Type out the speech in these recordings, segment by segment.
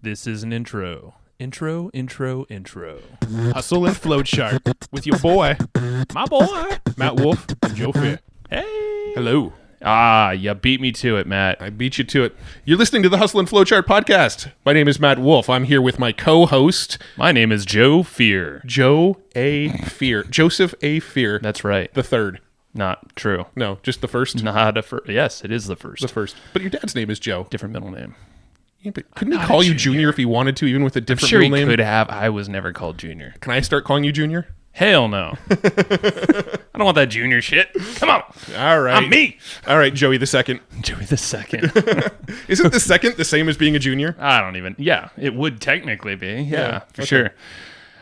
This is an intro. Intro. Hustle and Flow Chart with your boy, My boy. Matt Wolf and Joe Fier. Hey. Hello. You beat me to it, Matt. I beat you to it. You're listening to the Hustle and Flow Chart podcast. My name is Matt Wolf. I'm here with my co-host, My name is Joe Fier. Joe A. Fier. Joseph A. Fier. That's right. The third. Not true. No, just the first? Not a first. Yes, it is the first. The first. But your dad's name is Joe. Different middle name. Yeah, but couldn't he call you Junior if he wanted to, even with a I'm different sure he middle name? could have. I was never called Junior. Can I start calling you Junior? Hell no. I don't want that Junior shit. Come on. All right. I'm me. All right, Joey the second. Joey the second. Isn't the second the same as being a junior? I don't even. Yeah, it would technically be. Yeah, for okay. sure.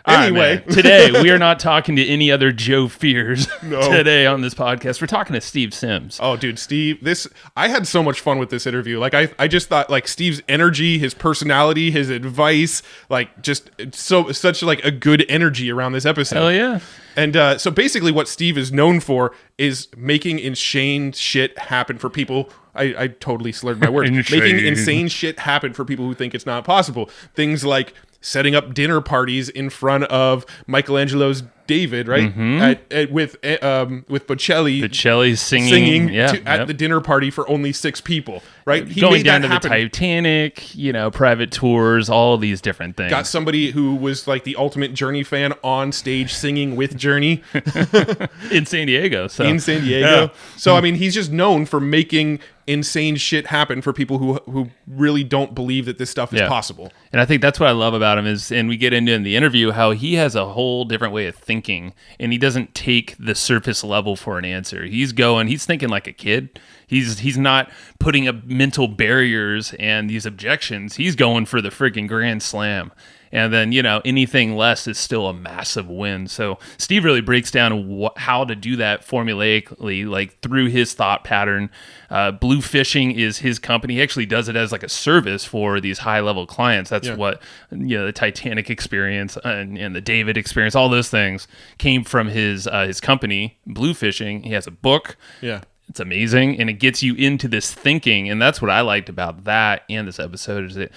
All right, Anyway. man. Today we are not talking to any other Joe Fears. No. Today on this podcast, we're talking to Steve Sims. Oh, dude, Steve, I had so much fun with this interview. Like, I just thought, like, Steve's energy, his personality, his advice, like, just such like a good energy around this episode. Hell yeah. And so basically what Steve is known for is making insane shit happen for people. I totally slurred my words. Making insane shit happen for people who think it's not possible. Things like setting up dinner parties in front of Michelangelo's David, right? Mm-hmm. With Boccelli. Boccelli's singing at the dinner party for only 6 people, right? He Going made down that to happen. the Titanic, private tours, all of these different things. Got somebody who was like the ultimate Journey fan on stage singing with Journey in San Diego. in San Diego. Yeah. So I mean, he's just known for making insane shit happen for people who really don't believe that this stuff is possible. And I think that's what I love about him is, and we get into in the interview, how he has a whole different way of thinking, and he doesn't take the surface level for an answer. He's thinking like a kid. He's not putting up mental barriers and these objections. He's going for the freaking grand slam. And then, anything less is still a massive win. So Steve really breaks down how to do that formulaically, like through his thought pattern. Blue Fishing is his company. He actually does it as like a service for these high-level clients. That's what, the Titanic experience and the David experience, all those things came from his company, Blue Fishing. He has a book. Yeah. It's amazing, and it gets you into this thinking, and that's what I liked about that and this episode is that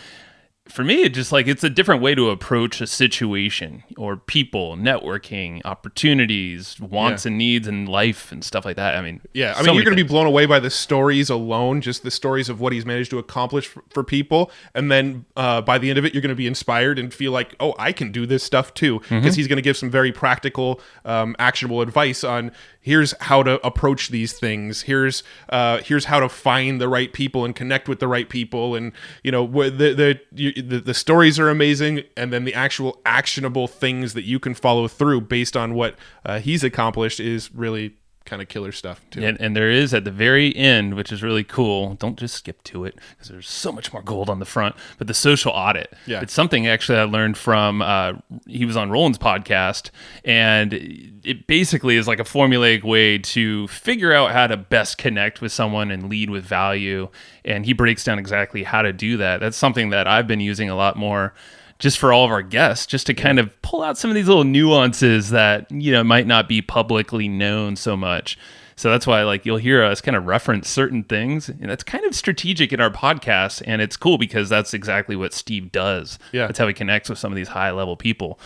for me, it's a different way to approach a situation or people, networking, opportunities, wants and needs in life and stuff like that. I mean, you're going to be blown away by the stories alone, just the stories of what he's managed to accomplish for people. And then by the end of it, you're going to be inspired and feel like, oh, I can do this stuff too. Because he's going to give some very practical, actionable advice on here's how to approach these things. Here's how to find the right people and connect with the right people. And, the stories are amazing, and then the actual actionable things that you can follow through based on what he's accomplished is really kind of killer stuff too. And there is at the very end, which is really cool. Don't just skip to it because there's so much more gold on the front. But the social audit, it's something actually I learned from. He was on Roland's podcast, and it basically is like a formulaic way to figure out how to best connect with someone and lead with value. And he breaks down exactly how to do that. That's something that I've been using a lot more. Just for all of our guests, just to kind of pull out some of these little nuances that, might not be publicly known so much. So that's why, you'll hear us kind of reference certain things, and that's kind of strategic in our podcast, and it's cool because that's exactly what Steve does. Yeah. That's how he connects with some of these high-level people.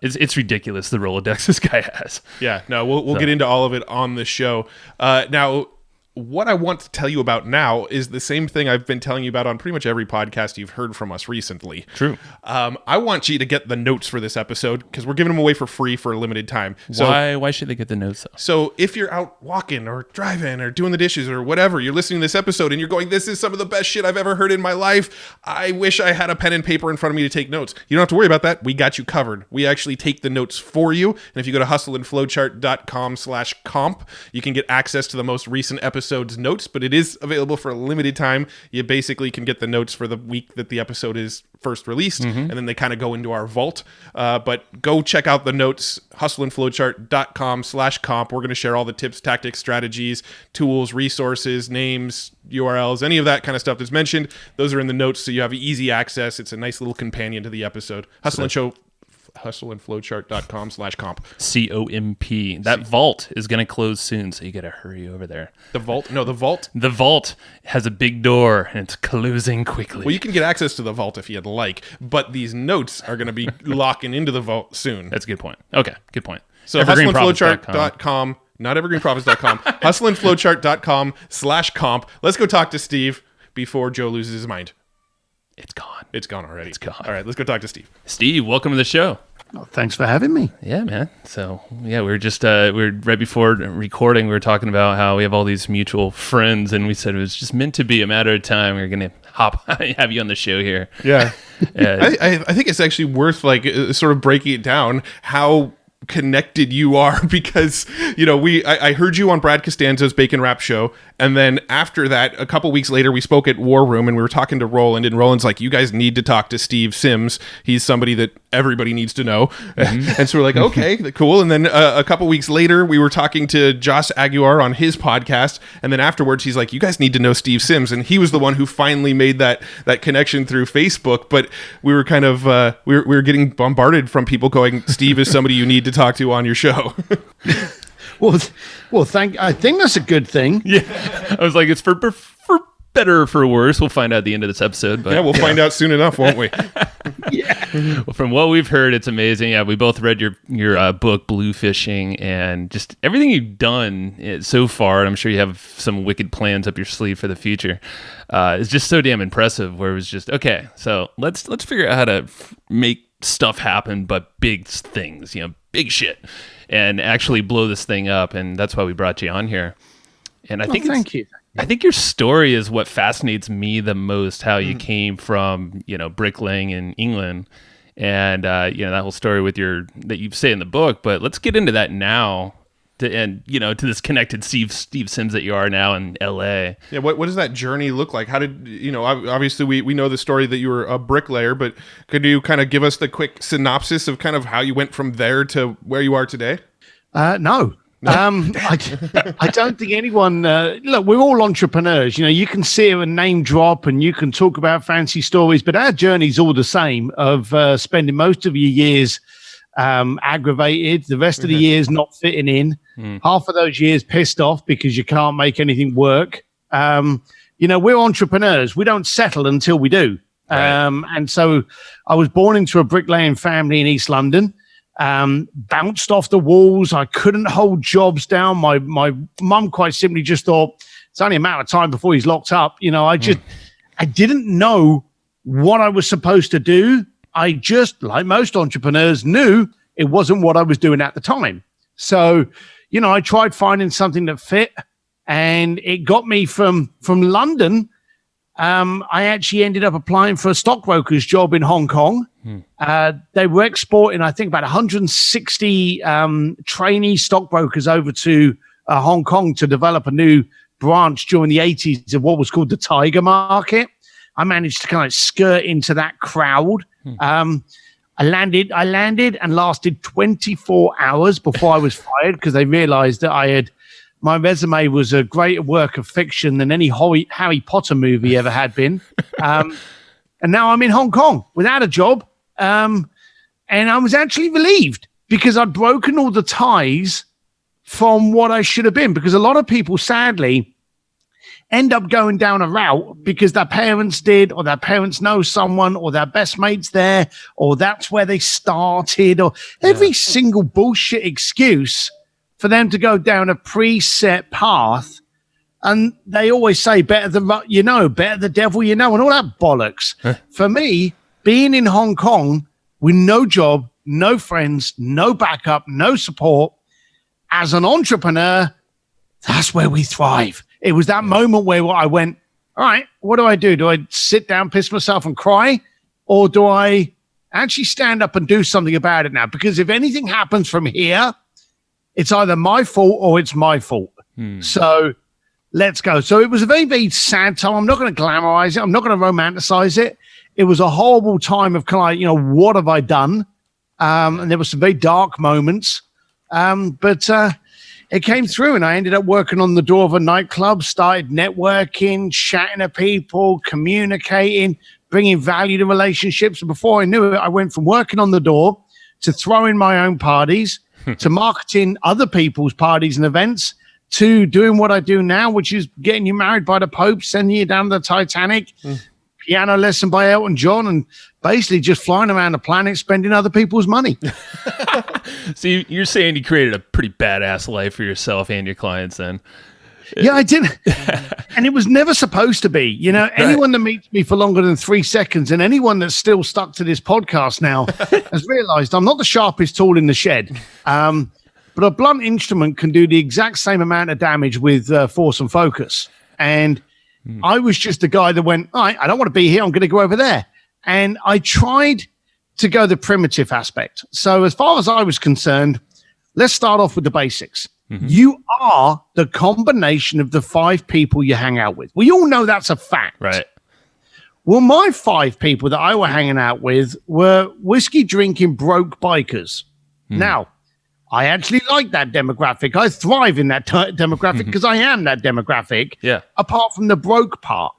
It's ridiculous, the Rolodex this guy has. Yeah, no, we'll get into all of it on the show. Now, what I want to tell you about now is the same thing I've been telling you about on pretty much every podcast you've heard from us recently. True. I want you to get the notes for this episode because we're giving them away for free for a limited time. So, why should they get the notes, though? So if you're out walking or driving or doing the dishes or whatever, you're listening to this episode and you're going, this is some of the best shit I've ever heard in my life. I wish I had a pen and paper in front of me to take notes. You don't have to worry about that. We got you covered. We actually take the notes for you. And if you go to hustleandflowchart.com/comp, you can get access to the most recent episode's notes, but it is available for a limited time. You basically can get the notes for the week that the episode is first released, and then they kind of go into our vault. But go check out the notes, hustleandflowchart.com/comp. We're going to share all the tips, tactics, strategies, tools, resources, names, URLs, any of that kind of stuff that's mentioned. Those are in the notes, so you have easy access. It's a nice little companion to the episode. hustleandflowchart.com/comp. COMP. That vault is going to close soon, so you got to hurry over there. The vault? No, the vault. The vault has a big door, and it's closing quickly. Well, you can get access to the vault if you'd like, but these notes are going to be locking into the vault soon. That's a good point. Okay, good point. So hustleandflowchart.com, not evergreenprofits.com, hustleandflowchart.com/comp. Let's go talk to Steve before Joe loses his mind. It's gone. It's gone already. It's gone. All right, let's go talk to Steve. Steve, welcome to the show. Oh, thanks for having me. Yeah, man. So, yeah, we were right before recording, we were talking about how we have all these mutual friends, and we said it was just meant to be a matter of time. We were going to have you on the show here. Yeah. I think it's actually worth sort of breaking it down how connected you are, because I heard you on Brad Costanzo's Bacon Wrap show, and then after that, a couple weeks later, we spoke at War Room, and we were talking to Roland, and Roland's like, you guys need to talk to Steve Sims. He's somebody that everybody needs to know. And so we're like, okay, cool. And then a couple weeks later, we were talking to Josh Aguiar on his podcast, and then afterwards, he's like, you guys need to know Steve Sims, and he was the one who finally made that connection through Facebook. But we were kind of we were getting bombarded from people going, Steve is somebody you need to talk to on your show. Well, I think that's a good thing. Yeah, I was like, it's for better or for worse. We'll find out at the end of this episode. But yeah, we'll find out soon enough, won't we? Yeah. Well, from what we've heard, it's amazing. Yeah, we both read your book, Blue Fishing, and just everything you've done so far. And I'm sure you have some wicked plans up your sleeve for the future. It's just so damn impressive. Where it was just okay. So let's figure out how to make stuff happen, but big things, big shit, and actually blow this thing up. And that's why we brought you on here. And I think thank you. I think your story is what fascinates me the most, how you came from, bricklaying in England, and that whole story with that you say in the book. But let's get into that now, to this connected Steve Sims that you are now in LA. Yeah, what does that journey look like? How did obviously we know the story that you were a bricklayer, but could you kind of give us the quick synopsis of kind of how you went from there to where you are today? No. I don't think anyone, look, we're all entrepreneurs. You can sit here and name drop and you can talk about fancy stories, but our journey's all the same of spending most of your years aggravated, the rest of the years not fitting in, half of those years pissed off because you can't make anything work. We're entrepreneurs. We don't settle until we do. Right. And so I was born into a bricklaying family in East London. Bounced off the walls. I couldn't hold jobs down. My mum quite simply just thought it's only a matter of time before he's locked up. I didn't know what I was supposed to do. I just, like most entrepreneurs, knew it wasn't what I was doing at the time. So, I tried finding something that fit, and it got me from London. I actually ended up applying for a stockbroker's job in Hong Kong. They were exporting, I think, about 160 trainee stockbrokers over to Hong Kong to develop a new branch during the 80s of what was called the Tiger Market. I managed to kind of skirt into that crowd. I landed and lasted 24 hours before I was fired because they realized that my resume was a greater work of fiction than any Harry Potter movie ever had been. And now I'm in Hong Kong without a job. And I was actually relieved because I'd broken all the ties from what I should have been. Because a lot of people, sadly, end up going down a route because their parents did, or their parents know someone, or their best mate's there, or that's where they started, or every single bullshit excuse for them to go down a preset path. And they always say, better the devil you know, and all that bollocks. For me, being in Hong Kong with no job, no friends, no backup, no support, as an entrepreneur, that's where we thrive. It was that moment where I went, all right, what do I do? Do I sit down, piss myself and cry? Or do I actually stand up and do something about it now? Because if anything happens from here, it's either my fault or it's my fault. So let's go. So it was a very, very sad time. I'm not going to glamorize it. I'm not going to romanticize it. It was a horrible time of kind of, what have I done? And there were some very dark moments. But it came through, and I ended up working on the door of a nightclub, started networking, chatting to people, communicating, bringing value to relationships. And before I knew it, I went from working on the door to throwing my own parties, to marketing other people's parties and events, to doing what I do now, which is getting you married by the Pope, sending you down the Titanic, piano lesson by Elton John, and basically just flying around the planet, spending other people's money. So you're saying you created a pretty badass life for yourself and your clients then? Yeah, I did. And it was never supposed to be. You know, anyone that meets me for longer than 3 seconds and anyone that's still stuck to this podcast now has realized I'm not the sharpest tool in the shed. But a blunt instrument can do the exact same amount of damage with force and focus. And I was just a guy that went, all right, I don't want to be here. I'm going to go over there. And I tried to go the primitive aspect. So as far as I was concerned, let's start off with the basics. You are the combination of the 5 people you hang out with. We all know that's a fact. Right. Well, my 5 people that I were hanging out with were whiskey drinking broke bikers. Now, I actually like that demographic. I thrive in that demographic because I am that demographic, apart from the broke part.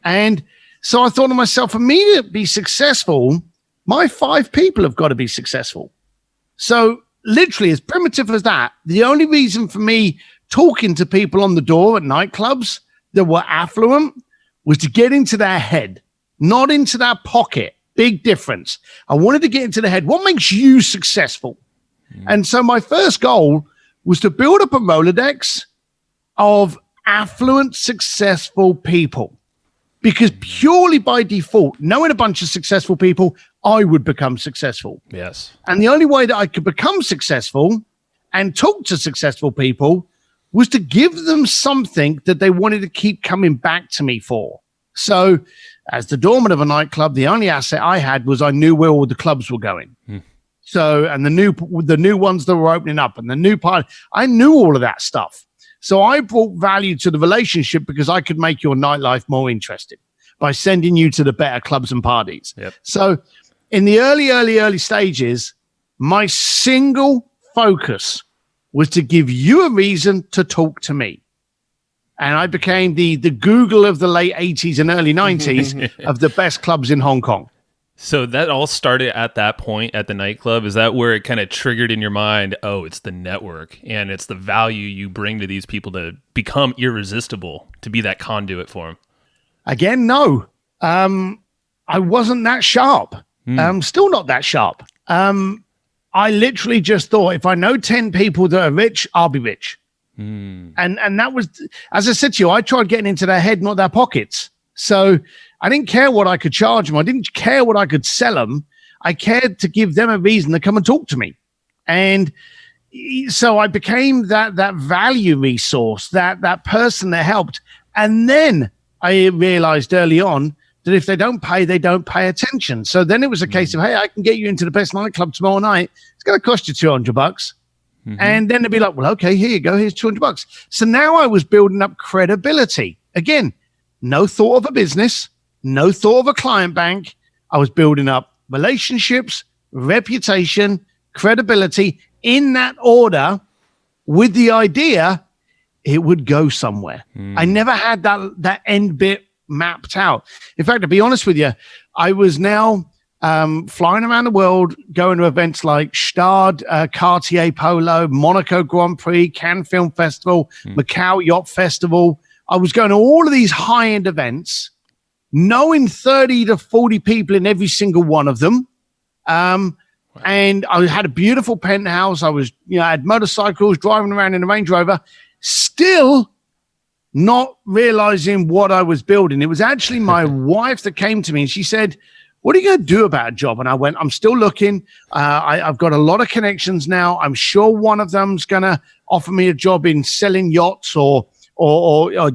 And so I thought to myself, for me to be successful, my 5 people have got to be successful. So literally, as primitive as that, the only reason for me talking to people on the door at nightclubs that were affluent was to get into their head, not into their pocket. Big difference. I wanted to get into the head. What makes you successful? And so my first goal was to build up a Rolodex of affluent, successful people. Because purely by default, knowing a bunch of successful people, I would become successful. Yes. And the only way that I could become successful and talk to successful people was to give them something that they wanted to keep coming back to me for. So as the doorman of a nightclub, the only asset I had was I knew where all the clubs were going. So, and the new ones that were opening up and the new part, I knew all of that stuff. So I brought value to the relationship because I could make your nightlife more interesting by sending you to the better clubs and parties. So in the early stages, my single focus was to give you a reason to talk to me. And I became the Google of the late 80s and early 90s of the best clubs in Hong Kong. So that all started at that point at the nightclub. Is that where it kind of triggered in your mind, oh, it's the network and it's the value you bring to these people to become irresistible, to be that conduit for them? Again, no. I wasn't that sharp. Still not that sharp. I literally just thought, if I know 10 people that are rich, I'll be rich. And that was, as I said to you, I tried getting into their head, not their pockets. So I didn't care what I could charge them. I didn't care what I could sell them. I cared to give them a reason to come and talk to me. And so I became that value resource, that person that helped. And then I realized early on that if they don't pay attention. So then it was a case of, hey, I can get you into the best nightclub tomorrow night. It's going to cost you $200. And then they'd be like, well, okay, here you go. Here's $200. So now I was building up credibility. Again, no thought of a business, no thought of a client bank. I was building up relationships, reputation, credibility in that order with the idea it would go somewhere. I never had that end bit mapped out. In fact, to be honest with you, I was now flying around the world, going to events like Stade, Cartier Polo, Monaco Grand Prix, Cannes Film Festival, Macau Yacht Festival. I was going to all of these high-end events, knowing 30 to 40 people in every single one of them. And I had a beautiful penthouse. I was, I had motorcycles, driving around in a Range Rover, still not realizing what I was building. It was actually my wife that came to me and she said, what are you going to do about a job? And I went, I'm still looking. I've got a lot of connections now. I'm sure one of them's going to offer me a job in selling yachts or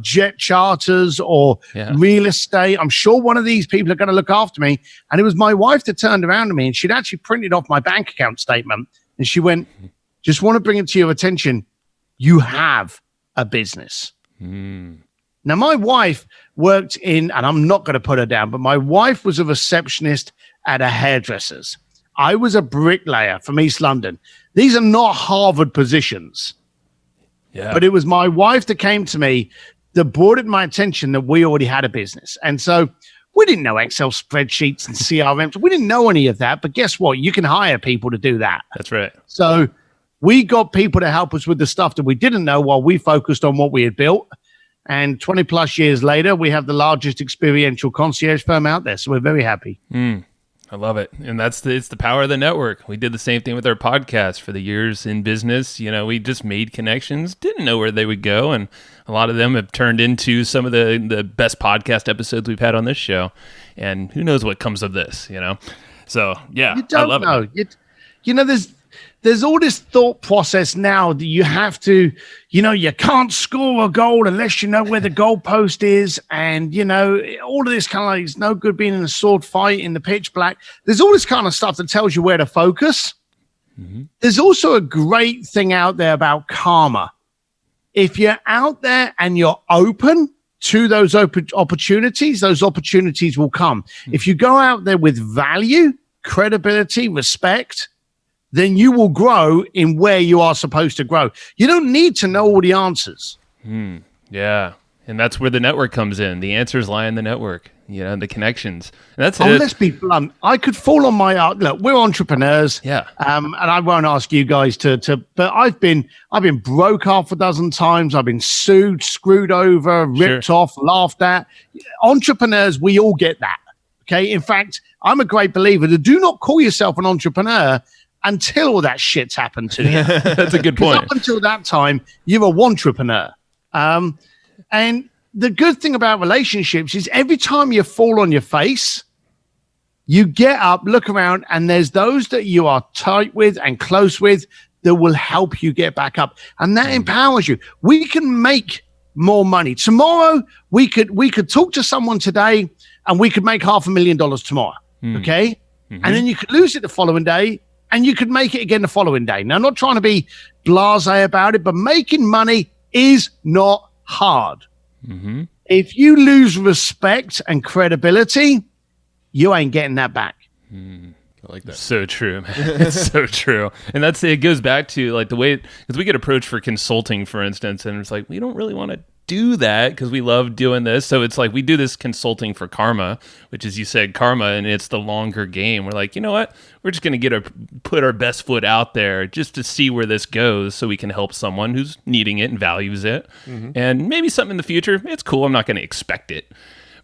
jet charters or real estate. I'm sure one of these people are going to look after me. And it was my wife that turned around to me and she'd actually printed off my bank account statement. And she went, just want to bring it to your attention. You have a business. Now, my wife worked in, and I'm not going to put her down, but my wife was a receptionist at a hairdresser's. I was a bricklayer from East London. These are not Harvard positions. But it was my wife that came to me that brought it to my attention that we already had a business. And so We didn't know Excel spreadsheets and CRMs. We didn't know any of that. But guess what? You can hire people to do that. That's right. So we got people to help us with the stuff that we didn't know while we focused on what we had built. And 20 plus years later, we have the largest experiential concierge firm out there. So we're very happy. I love it. And it's the power of the network. We did the same thing with our podcast for the years in business. We just made connections, didn't know where they would go. And a lot of them have turned into some of the best podcast episodes we've had on this show. And who knows what comes of this, So, yeah, I love it. There's all this thought process now that you have to, you can't score a goal unless you know where the goalpost is. And, all of this kind of like, it's no good being in a sword fight in the pitch black. There's all this kind of stuff that tells you where to focus. Mm-hmm. There's also a great thing out there about karma. If you're out there and you're open to those opportunities, those opportunities will come. Mm-hmm. If you go out there with value, credibility, respect, then you will grow in where you are supposed to grow. You don't need to know all the answers. Yeah. And that's where the network comes in. The answers lie in the network, the connections. And that's Let's be blunt. I could fall on my look, we're entrepreneurs. Yeah. And I won't ask you guys but I've been broke half a dozen times. I've been sued, screwed over, ripped off, laughed at. Entrepreneurs, we all get that. Okay. In fact, I'm a great believer that do not call yourself an entrepreneur until all that shit's happened to you. That's a good point. Up until that time, you're a wantrepreneur. And the good thing about relationships is every time you fall on your face, you get up, look around, and there's those that you are tight with and close with that will help you get back up. And that empowers you. We can make more money. Tomorrow, we could talk to someone today and we could make $500,000 tomorrow. Okay? Mm-hmm. And then you could lose it the following day. And you could make it again the following day. Now, I'm not trying to be blasé about it, but making money is not hard. Mm-hmm. If you lose respect and credibility, you ain't getting that back. I like that. So true, man. It's so true. And it goes back to like the way, because we get approached for consulting, for instance, and it's like, we don't really want to do that because we love doing this. So it's like we do this consulting for karma, which is, you said, karma, and it's the longer game. We're like, you know what? We're just going to put our best foot out there just to see where this goes so we can help someone who's needing it and values it. Mm-hmm. And maybe something in the future, it's cool. I'm not going to expect it.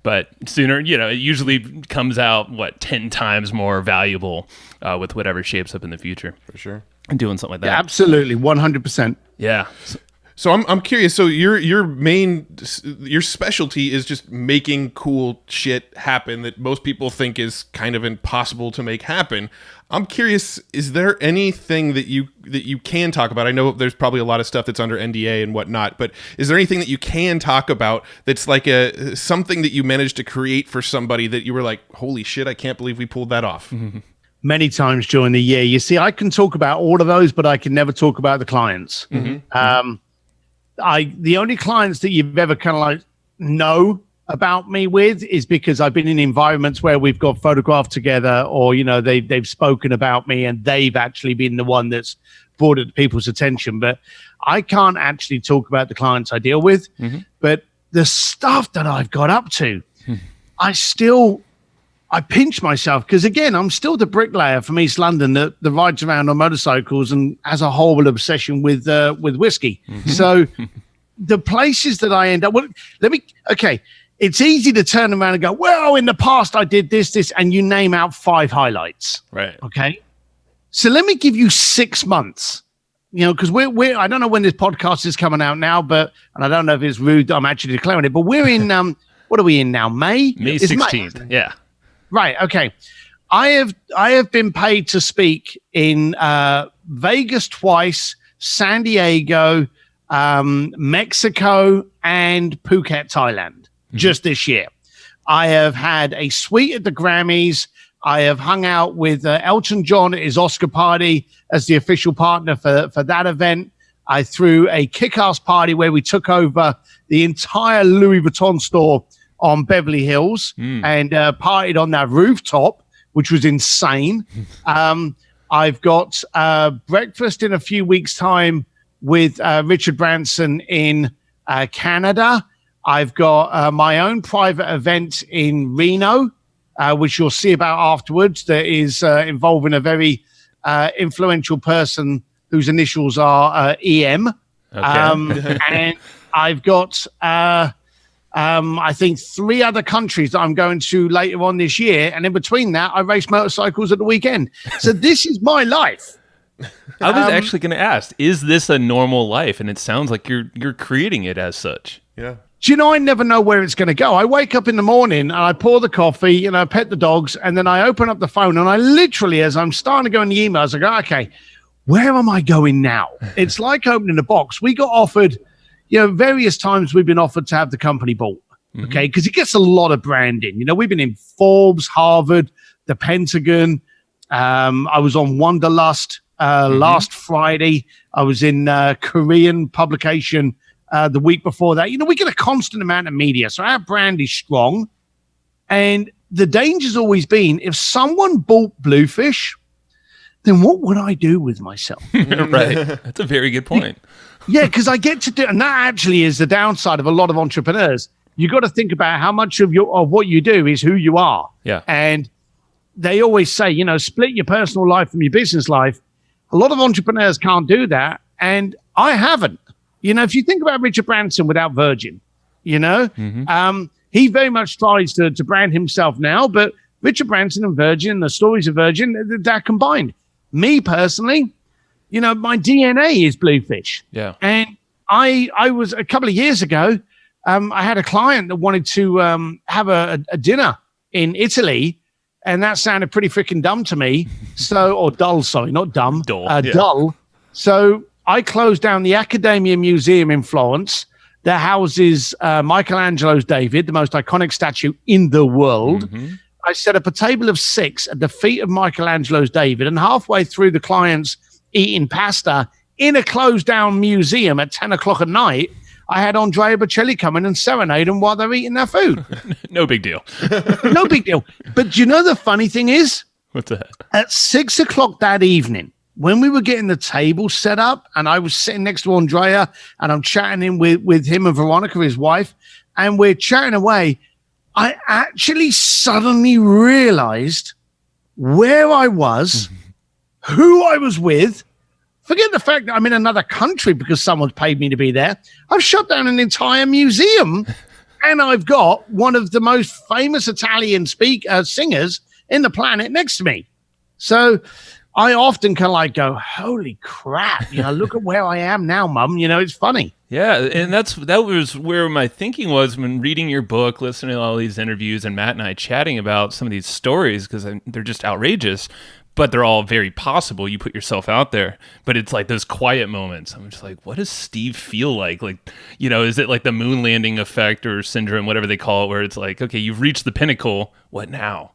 But sooner, it usually comes out, 10 times more valuable with whatever shapes up in the future. For sure. And doing something like that. Yeah, absolutely. 100%. Yeah. So I'm curious. So your specialty is just making cool shit happen that most people think is kind of impossible to make happen. I'm curious, is there anything that you can talk about? I know there's probably a lot of stuff that's under NDA and whatnot, but is there anything that you can talk about that's like something that you managed to create for somebody that you were like, holy shit, I can't believe we pulled that off? Mm-hmm. Many times during the year. You see, I can talk about all of those, but I can never talk about the clients. Mm-hmm. The only clients that you've ever kind of like know about me with is because I've been in environments where we've got photographed together, or they've spoken about me and they've actually been the one that's brought it to people's attention. But I can't actually talk about the clients I deal with. Mm-hmm. But the stuff that I've got up to, I pinch myself because, again, I'm still the bricklayer from East London that rides around on motorcycles and has a horrible obsession with whiskey. Mm-hmm. So the places that I end up, it's easy to turn around and go, well, in the past I did this, and you name out 5 highlights. Right. Okay. So let me give you 6 months, because I don't know when this podcast is coming out now, and I don't know if it's rude that I'm actually declaring it, but we're in, what are we in now? May 16th. Yeah. Right. Okay. I have been paid to speak in Vegas twice, San Diego, Mexico, and Phuket, Thailand, just this year. I have had a suite at the Grammys. I have hung out with Elton John at his Oscar party as the official partner for that event. I threw a kick-ass party where we took over the entire Louis Vuitton store on Beverly Hills and partied on that rooftop, which was insane. I've got breakfast in a few weeks' time with Richard Branson in Canada. I've got my own private event in Reno, which you'll see about afterwards, that is involving a very influential person whose initials are EM. Okay. And I've got, I think, 3 other countries that I'm going to later on this year. And in between that, I race motorcycles at the weekend. So this is my life. I was actually going to ask, is this a normal life? And it sounds like you're creating it as such. Yeah. Do you know, I never know where it's going to go. I wake up in the morning and I pour the coffee and I pet the dogs, and then I open up the phone and I literally, as I'm starting to go in the emails, I go, okay, where am I going now? It's like opening a box. We got offered, various times we've been offered to have the company bought, okay, because it gets a lot of branding. We've been in Forbes, Harvard, the Pentagon. I was on Wanderlust last Friday. I was in Korean publication the week before that. We get a constant amount of media, so our brand is strong. And the danger's always been, if someone bought Bluefish, then what would I do with myself? Right. That's a very good point. Yeah, because I get to do, and that actually is the downside of a lot of entrepreneurs. You got to think about how much of what you do is who you are. Yeah. And they always say, split your personal life from your business life. A lot of entrepreneurs can't do that, and I haven't. If you think about Richard Branson without Virgin, he very much tries to brand himself now, but Richard Branson and Virgin, the stories of Virgin, they're combined. Me personally, my DNA is Bluefish. Yeah. And I was, a couple of years ago, I had a client that wanted to have a dinner in Italy, and that sounded pretty freaking dumb to me. Or dull, sorry, not dumb. Dull. So I closed down the Accademia Museum in Florence that houses Michelangelo's David, the most iconic statue in the world. I set up a table of 6 at the feet of Michelangelo's David, and halfway through the clients eating pasta in a closed down museum at 10 o'clock at night, I had Andrea Boccelli come in and serenade them while they're eating their food. No big deal. No big deal. But do you know the funny thing is? What's that? At 6 o'clock that evening, when we were getting the table set up and I was sitting next to Andrea and I'm chatting with him and Veronica, his wife, and we're chatting away, I actually suddenly realized where I was, who I was with. Forget the fact that I'm in another country because someone's paid me to be there. I've shut down an entire museum, and I've got one of the most famous Italian singers in the planet next to me. So I often kind of like go, holy crap, look at where I am now, Mum. It's funny. Yeah, and that was where my thinking was when reading your book, listening to all these interviews, and Matt and I chatting about some of these stories, because they're just outrageous, but they're all very possible. You put yourself out there, but it's like those quiet moments. I'm just like, what does Steve feel like? Like, is it like the moon landing effect or syndrome, whatever they call it, where it's like, okay, you've reached the pinnacle, what now?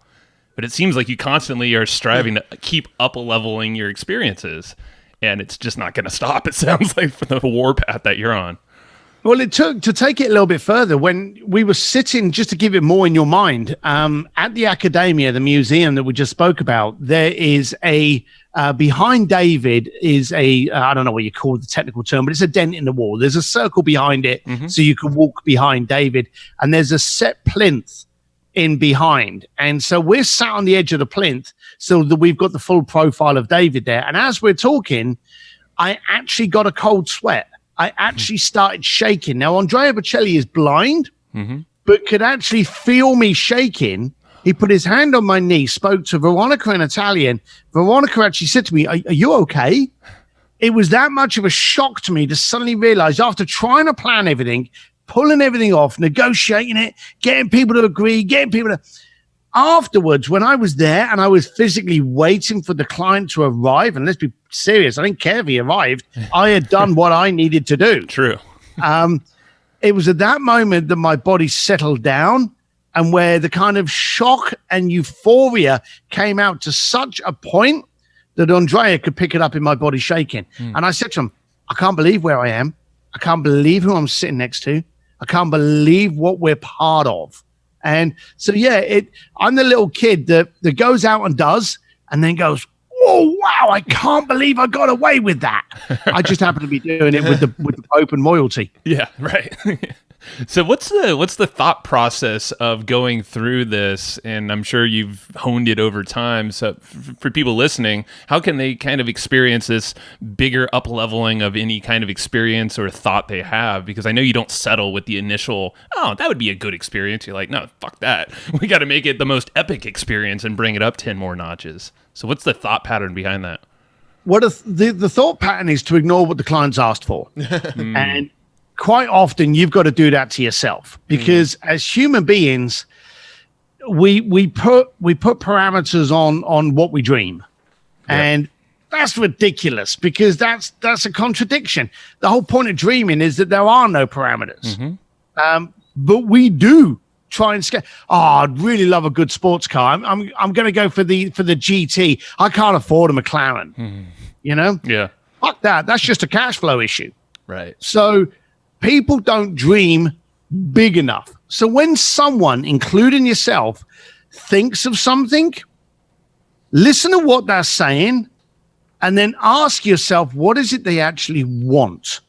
But it seems like you constantly are striving to keep up-leveling your experiences, and it's just not going to stop, it sounds like, for the war path that you're on. Well, it took, to take it a little bit further, when we were sitting, just to give it more in your mind, at the Accademia, the museum that we just spoke about, there is behind David is I don't know what you call the technical term, but it's a dent in the wall. There's a circle behind it, so you can walk behind David, and there's a set plinth in behind. And so we're sat on the edge of the plinth so that we've got the full profile of David there. And as we're talking, I actually got a cold sweat. I actually started shaking. Now, Andrea Boccelli is blind, but could actually feel me shaking. He put his hand on my knee, spoke to Veronica in Italian. Veronica actually said to me, are you okay? It was that much of a shock to me to suddenly realize, after trying to plan everything, pulling everything off, negotiating it, getting people to agree, afterwards, when I was there and I was physically waiting for the client to arrive, and let's be serious, I didn't care if he arrived. I had done what I needed to do. True. It was at that moment that my body settled down, and where the kind of shock and euphoria came out to such a point that Andrea could pick it up in my body shaking. And I said to him, I can't believe where I am. I can't believe who I'm sitting next to. I can't believe what we're part of. And so, yeah, I'm the little kid that goes out and does, and then goes, oh, wow, I can't believe I got away with that. I just happen to be doing it with the Pope and royalty. Yeah, right. So what's the thought process of going through this? And I'm sure you've honed it over time. So for people listening, how can they kind of experience this bigger up leveling of any kind of experience or thought they have? Because I know you don't settle with the initial, oh, that would be a good experience. You're like, no, fuck that. We got to make it the most epic experience and bring it up 10 more notches. So what's the thought pattern behind that? The thought pattern is to ignore what the client's asked for. And quite often you've got to do that to yourself, because as human beings, we put parameters on what we dream. And that's ridiculous, because that's a contradiction. The whole point of dreaming is that there are no parameters. But we do try and scale. Oh, I'd really love a good sports car. I'm going to go for the GT. I can't afford a McLaren. You know? Yeah. Fuck that. That's just a cash flow issue. Right. So people don't dream big enough. So when someone, including yourself, thinks of something, listen to what they're saying, and then ask yourself, what is it they actually want?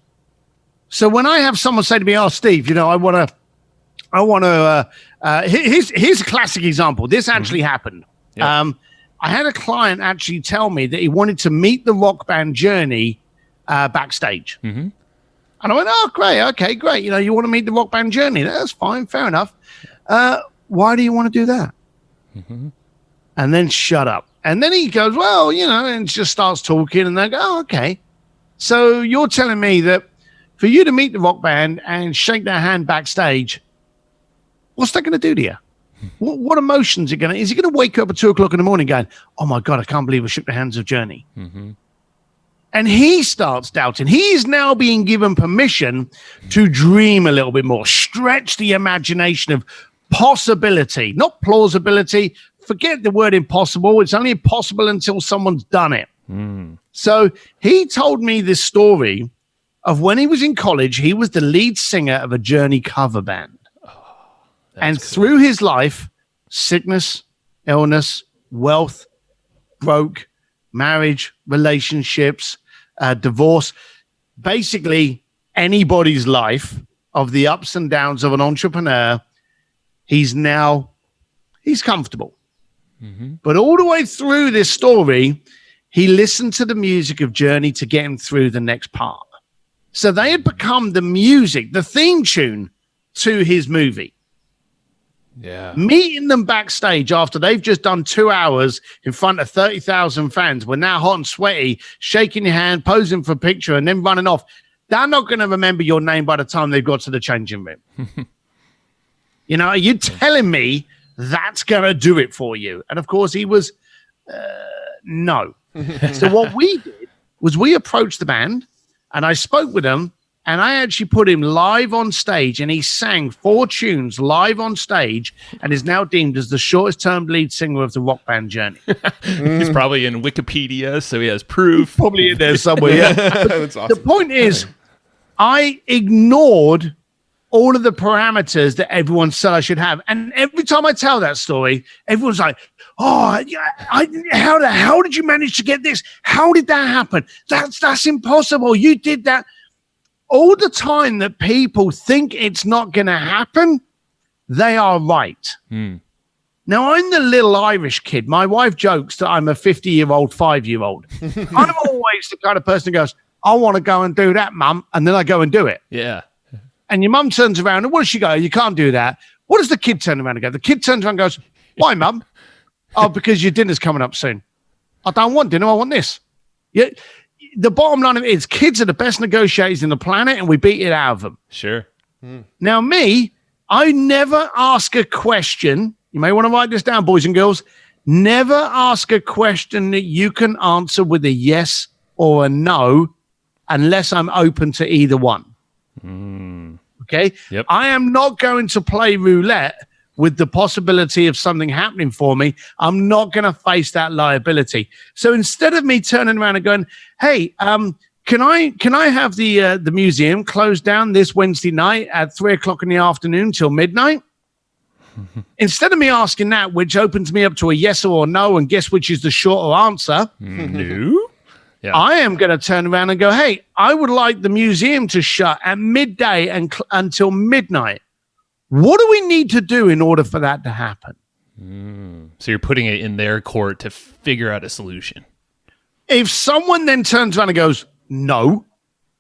So when I have someone say to me, oh, Steve, you know, I want to, here's a classic example. This actually happened. Yep. I had a client actually tell me that he wanted to meet the rock band Journey backstage. And I went, oh, great. Okay, great. You know, you want to meet the rock band Journey. That's fine. Fair enough. Why do you want to do that? And then shut up. And then he goes, well, you know, and just starts talking. And they go, oh, okay. So you're telling me that for you to meet the rock band and shake their hand backstage, what's that going to do to you? What emotions are is he going to wake up at 2:00 in the morning going, oh my God, I can't believe I shook the hands of Journey. And he starts doubting. He is now being given permission to dream a little bit more, stretch the imagination of possibility, not plausibility. Forget the word impossible. It's only impossible until someone's done it. So he told me this story of when he was in college. He was the lead singer of a Journey cover band. And cool. Through his life, sickness, illness, wealth, broke, marriage, relationships, divorce, basically anybody's life of the ups and downs of an entrepreneur, he's comfortable. But all the way through this story, he listened to the music of Journey to get him through the next part. So they had become the music, the theme tune to his movie. Yeah. Meeting them backstage after they've just done 2 hours in front of 30,000 fans. We're now hot and sweaty, shaking your hand, posing for a picture, and then running off. They're not going to remember your name by the time they've got to the changing room. You know, are you telling me that's going to do it for you? And of course, he was, no. So what we did was we approached the band, and I spoke with them. And I actually put him live on stage, and he sang 4 tunes live on stage, and is now deemed as the shortest-term lead singer of the rock band Journey. He's probably in Wikipedia, so he has proof. Probably in there somewhere. Yeah. That's awesome. The point is, I ignored all of the parameters that everyone said I should have, and every time I tell that story, everyone's like, "Oh, how did you manage to get this? How did that happen? That's impossible. You did that." All the time that people think it's not going to happen, they are right. Now, I'm the little Irish kid. My wife jokes that I'm a 50-year-old, 5-year-old. I'm always the kind of person who goes, I want to go and do that, Mum. And then I go and do it. Yeah. And your mum turns around and what does she go? You can't do that. What does the kid turn around and go? The kid turns around and goes, why, Mum? Oh, because your dinner's coming up soon. I don't want dinner. I want this. Yeah. The bottom line of it is kids are the best negotiators in the planet, and we beat it out of them. Sure. Now, me, I never ask a question. You may want to write this down, boys and girls. Never ask a question that you can answer with a yes or a no unless I'm open to either one. Okay? Yep. I am not going to play roulette with the possibility of something happening for me. I'm not going to face that liability. So instead of me turning around and going, hey, can I have the museum closed down this Wednesday night at 3:00 in the afternoon till midnight? Instead of me asking that, which opens me up to a yes or a no, and guess which is the shorter answer? No. Yeah. I am going to turn around and go, hey, I would like the museum to shut at midday and until midnight. What do we need to do in order for that to happen? So you're putting it in their court to figure out a solution. If someone then turns around and goes, no,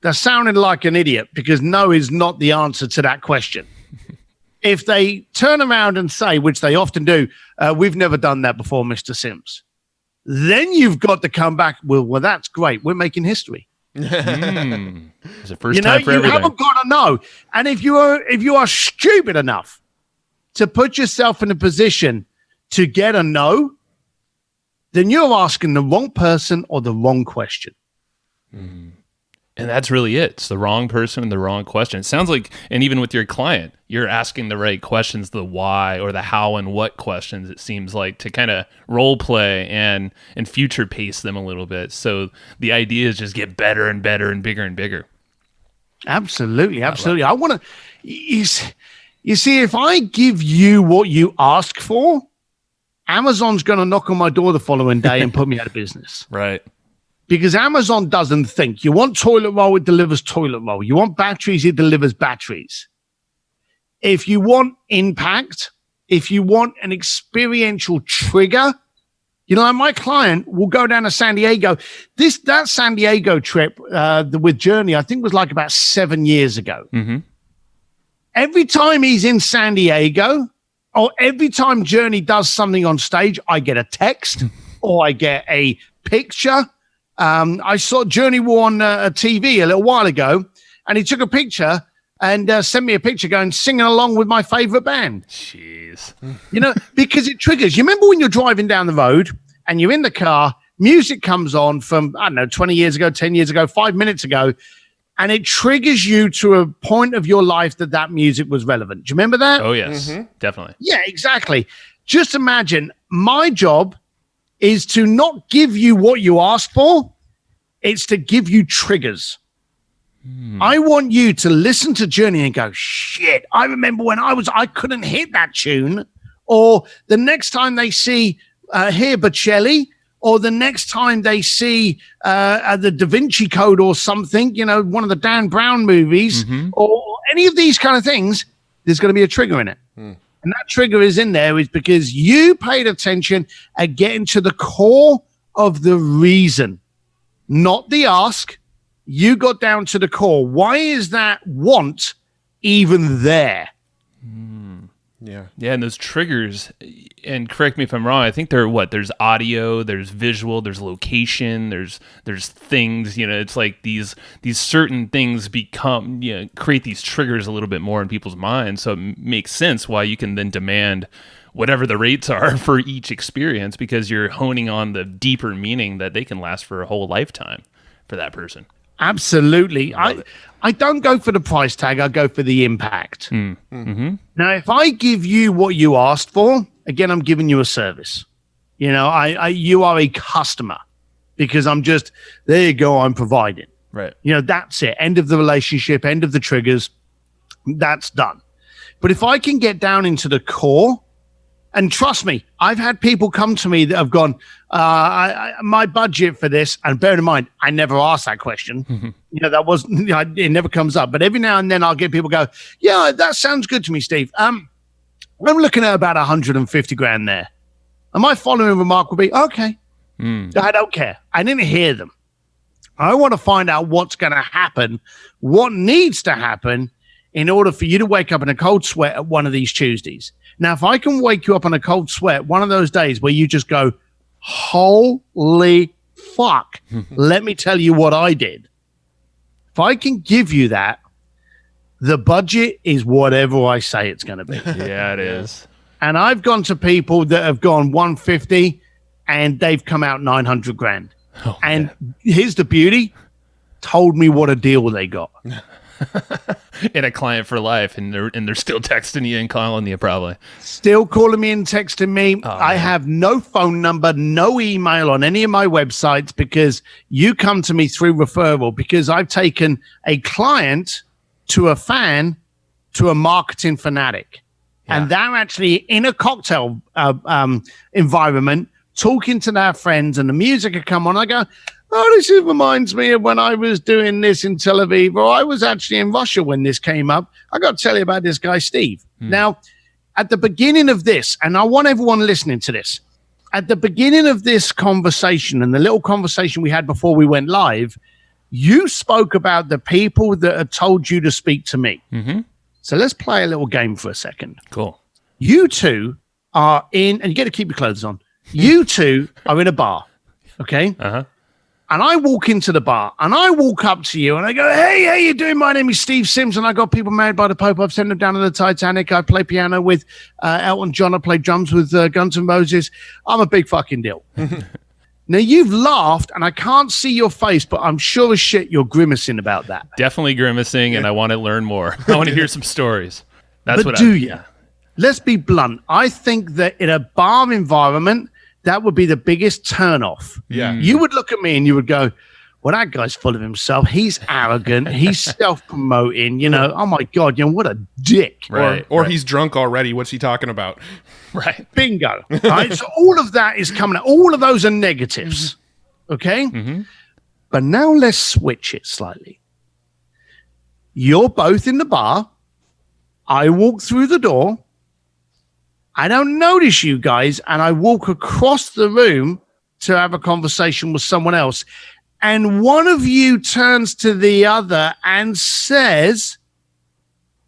they're sounding like an idiot because no is not the answer to that question. If they turn around and say, which they often do, we've never done that before, Mr. Sims, then you've got to come back. Well, that's great. We're making history. It's the first time for everything. You haven't got to know. And if you are stupid enough to put yourself in a position to get a no, then you're asking the wrong person or the wrong question. And that's really it. It's the wrong person and the wrong question. It sounds like, and even with your client, you're asking the right questions, the why or the how and what questions, it seems like, to kind of role play and future pace them a little bit. So the ideas just get better and better and bigger and bigger. Absolutely. I want to, you see, if I give you what you ask for, Amazon's going to knock on my door the following day and put me out of business. Right. Because Amazon doesn't think. You want toilet roll, it delivers toilet roll. You want batteries, it delivers batteries. If you want impact, if you want an experiential trigger, like my client will go down to San Diego. That San Diego trip with Journey, I think was like about 7 years ago. Mm-hmm. Every time he's in San Diego, or every time Journey does something on stage, I get a text or I get a picture. I saw Journey War on a TV a little while ago, and he took a picture and sent me a picture going singing along with my favorite band. Jeez. Because it triggers. You remember when you're driving down the road and you're in the car, music comes on from, 20 years ago, 10 years ago, 5 minutes ago, and it triggers you to a point of your life that music was relevant. Do you remember that? Oh, yes. Mm-hmm. Definitely. Yeah, exactly. Just imagine my job is to not give you what you asked for. It's to give you triggers. I want you to listen to Journey and go, shit, I remember when I couldn't hit that tune. Or the next time they hear Boccelli, or the next time they see the Da Vinci Code or something, one of the Dan Brown movies, or any of these kind of things, there's going to be a trigger in it. And that trigger is in there is because you paid attention at getting to the core of the reason, not the ask. You got down to the core. Why is that want even there? Yeah. And those triggers, and correct me if I'm wrong, I think there's audio, there's visual, there's location, there's things, it's like these certain things create these triggers a little bit more in people's minds. So it makes sense why you can then demand whatever the rates are for each experience, because you're honing on the deeper meaning that they can last for a whole lifetime for that person. Absolutely. I don't go for the price tag. I go for the impact. Mm-hmm. Now, if I give you what you asked for, again, I'm giving you a service. You are a customer because there you go, I'm providing. Right. That's it. End of the relationship, end of the triggers. That's done. But if I can get down into the core, and trust me, I've had people come to me that have gone, my budget for this, and bear in mind, I never asked that question. That wasn't, it never comes up. But every now and then I'll get people go, yeah, that sounds good to me, Steve. I'm looking at about 150 grand there. And my following remark will be, okay, I don't care. I didn't hear them. I want to find out what's going to happen, what needs to happen in order for you to wake up in a cold sweat at one of these Tuesdays. Now, if I can wake you up in a cold sweat, one of those days where you just go, holy fuck, let me tell you what I did. If I can give you that, the budget is whatever I say it's going to be. Yeah, it is. And I've gone to people that have gone 150 and they've come out 900 grand. Oh, and here's the beauty. Told me what a deal they got. And a client for life, and they're still texting you and calling you probably. Still calling me and texting me. Oh, I have no phone number, no email on any of my websites because you come to me through referral, because I've taken a client to a fan to a marketing fanatic. Yeah. And they're actually in a cocktail environment talking to their friends, and the music will come on. I go, oh, reminds me of when I was doing this in Tel Aviv, or I was actually in Russia when this came up. I got to tell you about this guy, Steve. Now, at the beginning of this, and I want everyone listening to this, at the beginning of this conversation and the little conversation we had before we went live, you spoke about the people that had told you to speak to me. So let's play a little game for a second. Cool. You two are in, and you get to keep your clothes on. You two are in a bar, okay? And I walk into the bar, and I walk up to you, and I go, hey, how you doing? My name is Steve Sims, and I got people married by the Pope. I've sent them down to the Titanic. I play piano with Elton John. I play drums with Guns N' Roses. I'm a big fucking deal. Now, you've laughed, and I can't see your face, but I'm sure as shit you're grimacing about that. Definitely grimacing, and I want to learn more. I want to hear some stories. That's but do you? Let's be blunt. I think that in a bar environment, that would be the biggest turnoff. Yeah. You would look at me and you would go, well, that guy's full of himself. He's arrogant. He's self-promoting. You know, oh, my God, you know, what a dick. Right. Or he's drunk already. What's he talking about? Right. Bingo. Right? So all of that is coming out. All of those are negatives. Okay? But now let's switch it slightly. You're both in the bar. I walk through the door. I don't notice you guys, and I walk across the room to have a conversation with someone else. And one of you turns to the other and says,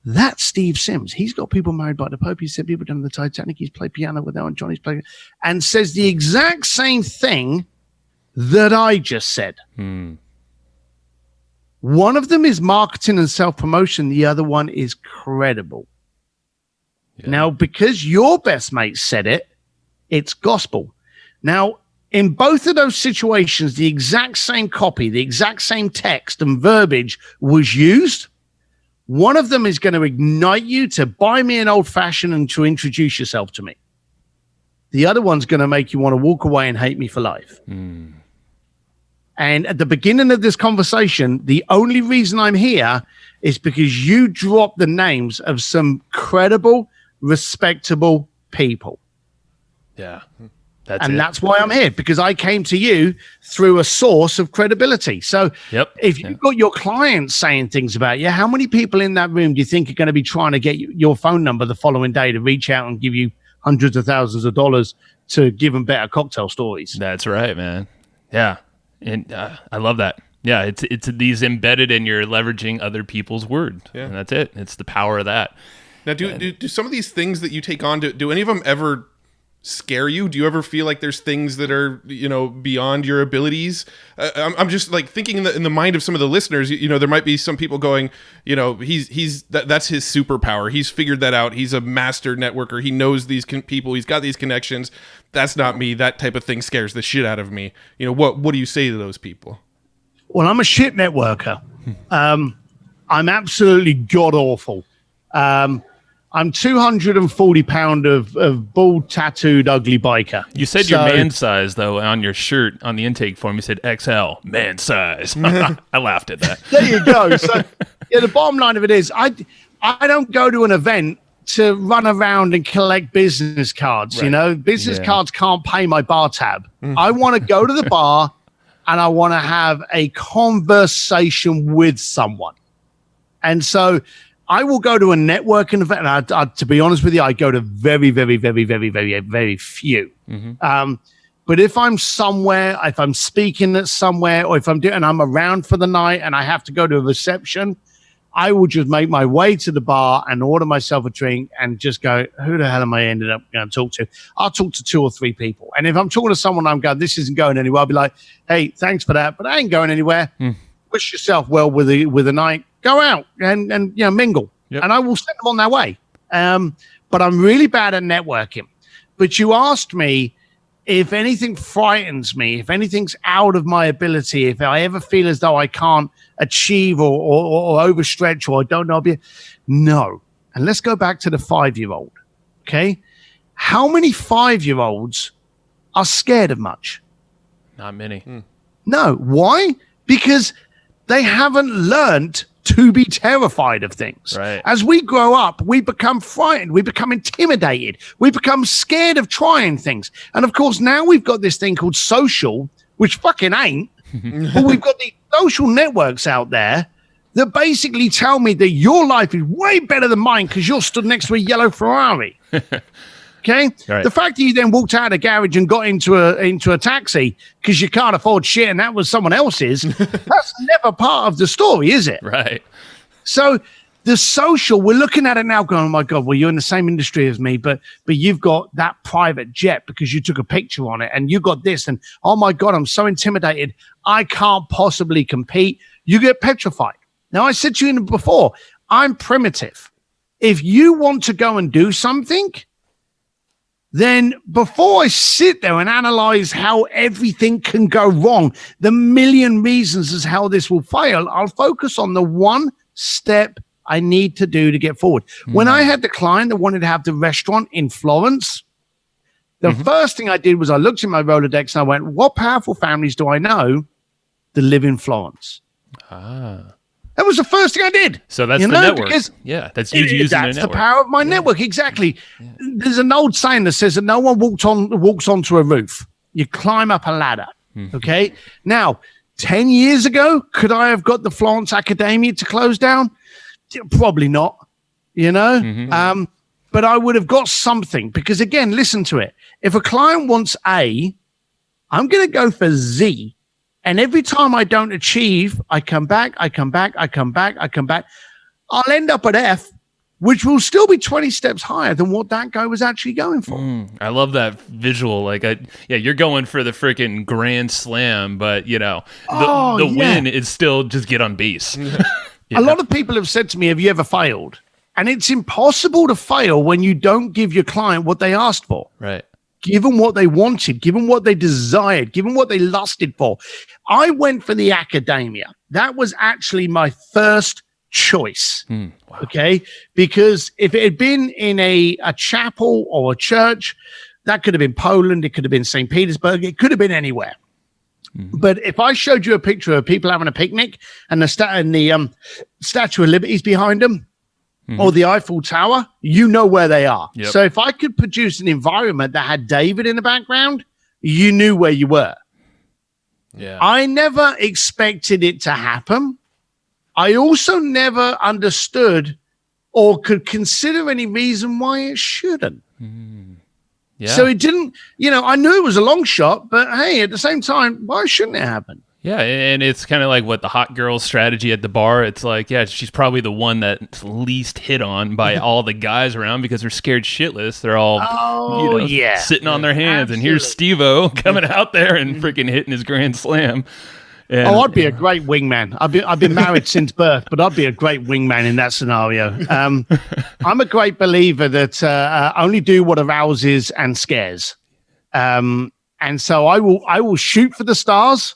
that's Steve Sims. He's got people married by the Pope. He said people down the Titanic. He's played piano with Elton John. He's played, and says the exact same thing that I just said. One of them is marketing and self-promotion. The other one is credible. Yeah. Now, because your best mate said it, it's gospel. Now, in both of those situations, the exact same copy, the exact same text and verbiage was used. One of them is going to ignite you to buy me an old fashioned and to introduce yourself to me. The other one's going to make you want to walk away and hate me for life. And at the beginning of this conversation, the only reason I'm here is because you dropped the names of some credible, respectable people. Yeah. That's why I'm here, because I came to you through a source of credibility. So if you've got your clients saying things about you, how many people in that room do you think are going to be trying to get your phone number the following day to reach out and give you hundreds of thousands of dollars to give them better cocktail stories? That's right, man. Yeah. And I love that. Yeah, it's these embedded in your leveraging other people's word. Yeah. And that's it. It's the power of that. Now, do some of these things that you take on, do any of them ever scare you? Do you ever feel like there's things that are, beyond your abilities? I'm just like thinking in the mind of some of the listeners, there might be some people going, that's his superpower. He's figured that out. He's a master networker. He knows these people. He's got these connections. That's not me. That type of thing scares the shit out of me. What do you say to those people? Well, I'm a shit networker. I'm absolutely god awful. I'm 240 pound of bald, tattooed, ugly biker. You said your man size, though, on your shirt on the intake form. You said XL, man size. I laughed at that. There you go. So, the bottom line of it is I don't go to an event to run around and collect business cards. Right. Business cards can't pay my bar tab. I want to go to the bar and I want to have a conversation with someone. And so I will go to a networking event. And to be honest with you, I go to very, very, very, very, very, very few. But if I'm somewhere, if I'm speaking at somewhere, or if I'm around for the night and I have to go to a reception, I will just make my way to the bar and order myself a drink and just go, who the hell am I ended up going to talk to? I'll talk to 2 or 3 people. And if I'm talking to someone, I'm going, this isn't going anywhere, I'll be like, hey, thanks for that, but I ain't going anywhere. Wish yourself well with the night. Go out and mingle. Yep. And I will send them on their way. But I'm really bad at networking. But you asked me if anything frightens me, if anything's out of my ability, if I ever feel as though I can't achieve or overstretch or I don't know. No. And let's go back to the 5-year-old. Okay. How many 5-year-olds are scared of much? Not many. No. Why? Because they haven't learned to be terrified of things. Right. As we grow up, we become frightened. We become intimidated. We become scared of trying things. And of course, now we've got this thing called social, which fucking ain't. But we've got these social networks out there that basically tell me that your life is way better than mine because you're stood next to a yellow Ferrari. Okay? Right. The fact that you then walked out of the garage and got into a taxi because you can't afford shit and that was someone else's, that's never part of the story, is it? Right. So the social, we're looking at it now going, oh my God, well, you're in the same industry as me, but you've got that private jet because you took a picture on it and you got this. And oh my God, I'm so intimidated. I can't possibly compete. You get petrified. Now, I said to you before, I'm primitive. If you want to go and do something, then before I sit there and analyze how everything can go wrong, the million reasons as how this will fail, I'll focus on the one step I need to do to get forward. When I had the client that wanted to have the restaurant in Florence, the first thing I did was I looked at my Rolodex and I went, what powerful families do I know that live in Florence? That was the first thing I did. So that's the network. Because that's you using the network. That's the power of my network. Exactly. Yeah. There's an old saying that says that no one walks onto a roof. You climb up a ladder. Okay. Now, 10 years ago, could I have got the Florence Academia to close down? Probably not, but I would have got something because, again, listen to it. If a client wants A, I'm going to go for Z. And every time I don't achieve, I come back. I'll end up at F, which will still be 20 steps higher than what that guy was actually going for. I love that visual. Like, you're going for the freaking grand slam, but, the win is still just get on base. Yeah. A lot of people have said to me, have you ever failed? And it's impossible to fail when you don't give your client what they asked for. Right. Give them what they wanted. Give them what they desired. Give them what they lusted for. I went for the academia. That was actually my first choice. Wow. Okay. Because if it had been in a chapel or a church, that could have been Poland. It could have been St. Petersburg. It could have been anywhere. But if I showed you a picture of people having a picnic and the Statue of Liberty is behind them or the Eiffel Tower, you know where they are. Yep. So if I could produce an environment that had David in the background, you knew where you were. Yeah. I never expected it to happen. I also never understood or could consider any reason why it shouldn't. Yeah. So it didn't, I knew it was a long shot, but hey, at the same time, why shouldn't it happen? Yeah, and it's kind of like what the hot girl strategy at the bar. It's like, yeah, she's probably the one that's least hit on by all the guys around because they're scared shitless. They're all, sitting on their hands. Absolutely. And here's Steve-O coming out there and freaking hitting his grand slam. And, I'd be a great wingman. I've been married since birth, but I'd be a great wingman in that scenario. I'm a great believer that only do what arouses and scares. And so I will shoot for the stars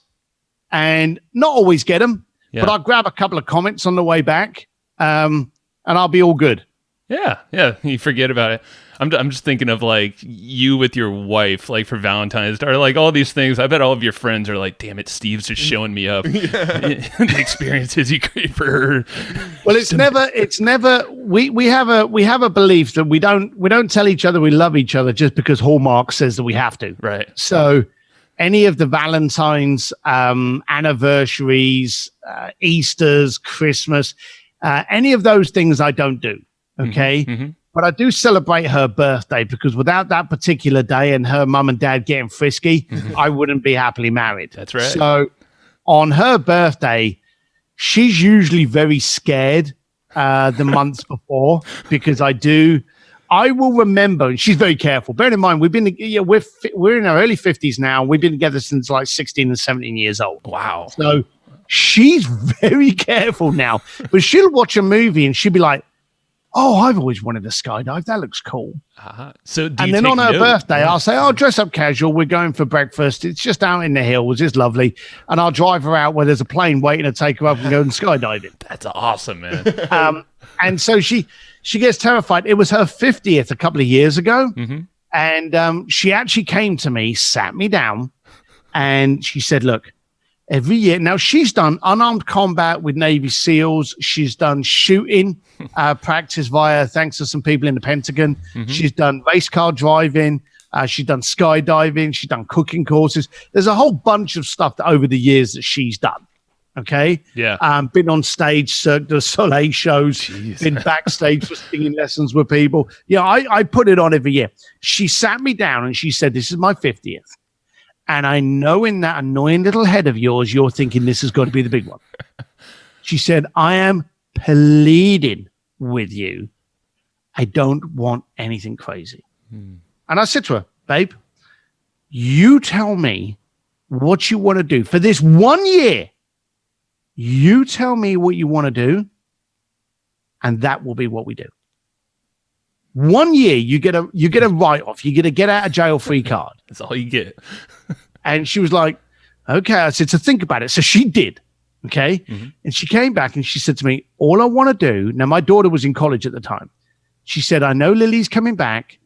and not always get them, but I'll grab a couple of comments on the way back, and I'll be all good. Yeah. You forget about it. I'm just thinking of like you with your wife, like for Valentine's Day, or like all these things. I bet all of your friends are like, "Damn it, Steve's just showing me up." The experiences you create for her. Well, it's never. We have a belief that we don't tell each other we love each other just because Hallmark says that we have to. Right. So, any of the Valentine's, anniversaries, Easters, Christmas, any of those things I don't do. Okay. Mm-hmm. But I do celebrate her birthday because without that particular day and her mum and dad getting frisky, I wouldn't be happily married. That's right. So on her birthday, she's usually very scared the months before because I will remember, and she's very careful. Bear in mind, we're in our early 50s now. We've been together since like 16 and 17 years old. Wow. So she's very careful now, but she'll watch a movie and she'll be like, "Oh, I've always wanted to skydive. That looks cool." So and then on her birthday, I'll say, "Oh, dress up casual. We're going for breakfast. It's just out in the hills. It's lovely." And I'll drive her out where there's a plane waiting to take her up and go and skydiving. That's awesome, man. And so she gets terrified. It was her 50th a couple of years ago. And she actually came to me, sat me down, and she said, "Look, every year." Now, she's done unarmed combat with Navy SEALs. She's done shooting practice thanks to some people in the Pentagon. She's done race car driving. She's done skydiving. She's done cooking courses. There's a whole bunch of stuff that over the years that she's done. Okay. Yeah. Been on stage, Cirque du Soleil shows, Jeez. been backstage for singing lessons with people. Yeah, I put it on every year. She sat me down and she said, "This is my 50th. And I know in that annoying little head of yours, you're thinking this has got to be the big one." She said, "I am pleading with you. I don't want anything crazy." And I said to her, "Babe, you tell me what you want to do for this 1 year. You tell me what you want to do, and that will be what we do. 1 year, you get a write-off. You get a get out of jail free card." That's all you get. And she was like, "Okay." I said, "So think about it." So she did. Okay. And she came back and she said to me, "All I want to do," now my daughter was in college at the time. She said, "I know Lily's coming back."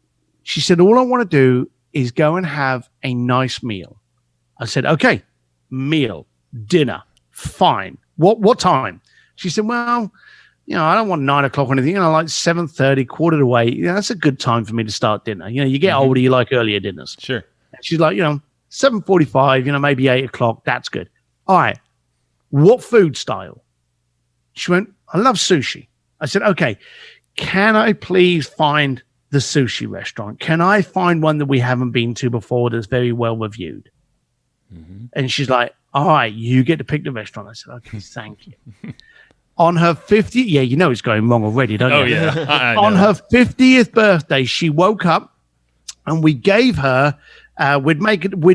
She said, "All I want to do is go and have a nice meal." I said, "Okay, meal, dinner, fine. What time?" She said, "Well, I don't want 9 o'clock or anything. Like 7:30, 7:45. That's a good time for me to start dinner. You get older, you like earlier dinners." Sure. And she's like, 7:45, maybe 8 o'clock. That's good. All right. What food style? She went, "I love sushi." I said, "Okay, can I please find the sushi restaurant? Can I find one that we haven't been to before that's very well reviewed?" And she's like, "All right, you get to pick the restaurant." I said, "Okay, thank you." On her 50th, it's going wrong already, don't you? Oh, yeah. I On know. her 50th birthday, she woke up and we gave her, we'd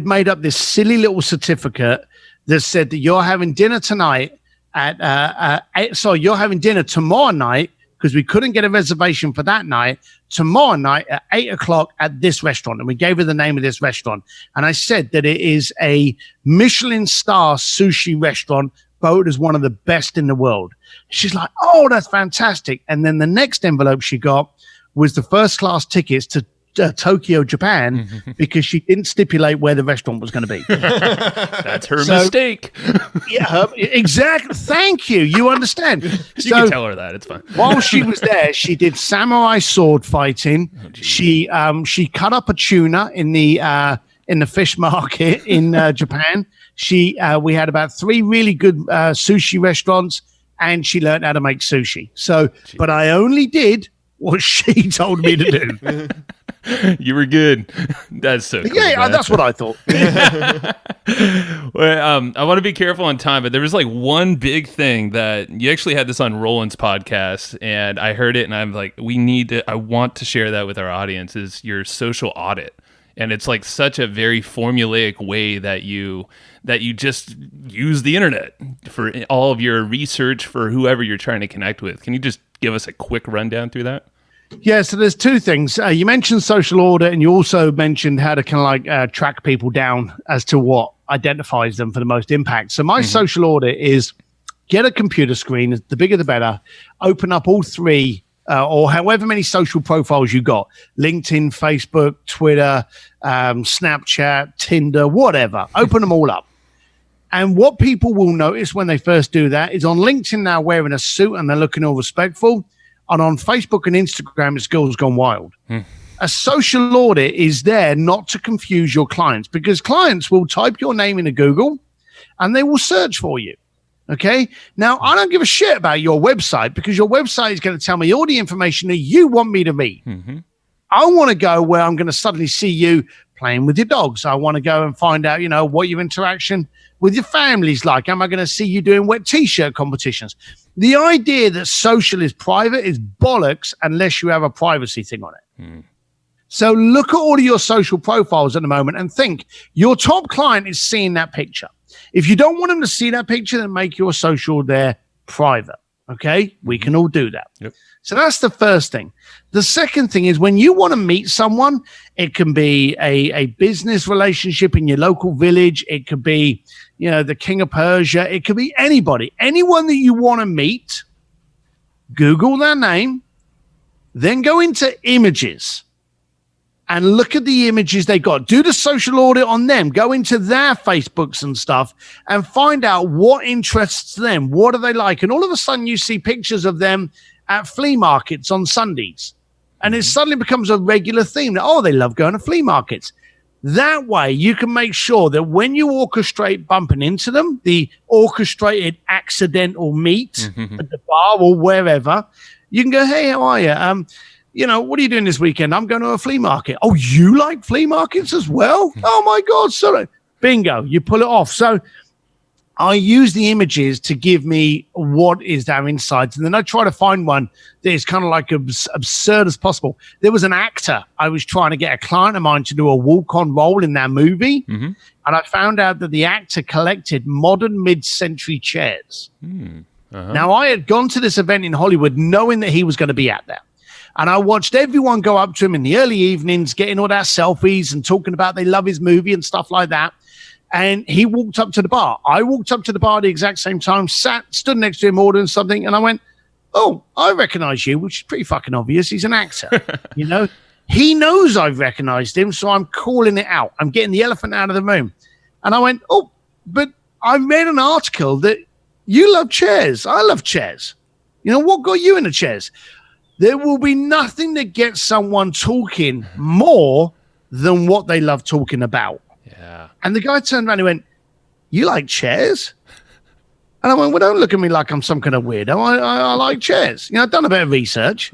made up this silly little certificate that said that you're having dinner tonight you're having dinner tomorrow night, because we couldn't get a reservation for that night, tomorrow night at 8 o'clock at this restaurant. And we gave her the name of this restaurant. And I said that it is a Michelin star sushi restaurant, voted as one of the best in the world. She's like, "Oh, that's fantastic." And then the next envelope she got was the first class tickets to Tokyo, Japan, because she didn't stipulate where the restaurant was going to be. That's her mistake. Yeah, exactly. Thank you. You understand. You can tell her that. It's fine. While she was there, she did samurai sword fighting. She cut up a tuna in the fish market in Japan. We had about 3 really good sushi restaurants, and she learned how to make sushi. So, but I only did what she told me to do. You were good. That's so cool. Yeah, man. that's what I thought. Well, I want to be careful on time, but there was like one big thing that you actually had this on Roland's podcast, and I heard it, and I'm like, I want to share that with our audience, is your social audit. And it's like such a very formulaic way that you just use the internet for all of your research for whoever you're trying to connect with. Can you just give us a quick rundown through that? Yeah, so there's 2 things. You mentioned social audit, and you also mentioned how to kind of track people down as to what identifies them for the most impact. So my social audit is get a computer screen, the bigger the better, open up all 3 or however many social profiles you got, LinkedIn, Facebook, Twitter, Snapchat, Tinder, whatever. Open them all up. And what people will notice when they first do that is on LinkedIn, they're wearing a suit and they're looking all respectful. And on Facebook and Instagram, it's girls gone wild. A social audit is there not to confuse your clients, because clients will type your name into Google and they will search for you. Okay. Now, I don't give a shit about your website, because your website is going to tell me all the information that you want me to read. I want to go where I'm going to suddenly see you playing with your dogs. I want to go and find out, what your interaction with your family's like. Am I going to see you doing wet t-shirt competitions? The idea that social is private is bollocks unless you have a privacy thing on it. So look at all of your social profiles at the moment and think your top client is seeing that picture. If you don't want them to see that picture, then make your social there private. Okay? We can all do that. Yep. So that's the first thing. The second thing is when you want to meet someone, it can be a business relationship in your local village. It could be, the King of Persia. It could be anybody, anyone that you want to meet. Google their name, then go into images and look at the images they got. Do the social audit on them. Go into their Facebooks and stuff and find out what interests them. What do they like? And all of a sudden you see pictures of them at flea markets on Sundays. And it suddenly becomes a regular theme that, oh, they love going to flea markets. That way, you can make sure that when you orchestrate bumping into them, the orchestrated accidental meet at the bar or wherever, you can go, hey, how are you? What are you doing this weekend? I'm going to a flea market. Oh, you like flea markets as well? Oh, my God. Sorry. Bingo. You pull it off. So I use the images to give me what is their insights. And then I try to find one that is kind of like absurd as possible. There was an actor. I was trying to get a client of mine to do a walk-on role in that movie. And I found out that the actor collected modern mid-century chairs. Now, I had gone to this event in Hollywood knowing that he was going to be out there. And I watched everyone go up to him in the early evenings, getting all that selfies and talking about they love his movie and stuff like that. And he walked up to the bar. I walked up to the bar at the exact same time, stood next to him ordering something, and I went, oh, I recognize you, which is pretty fucking obvious. He's an actor. He knows I've recognized him, so I'm calling it out. I'm getting the elephant out of the room. And I went, oh, but I read an article that you love chairs. I love chairs. What got you into chairs? There will be nothing that gets someone talking more than what they love talking about. Yeah. And the guy turned around and went, you like chairs? And I went, well, don't look at me like I'm some kind of weirdo. I like chairs. I've done a bit of research.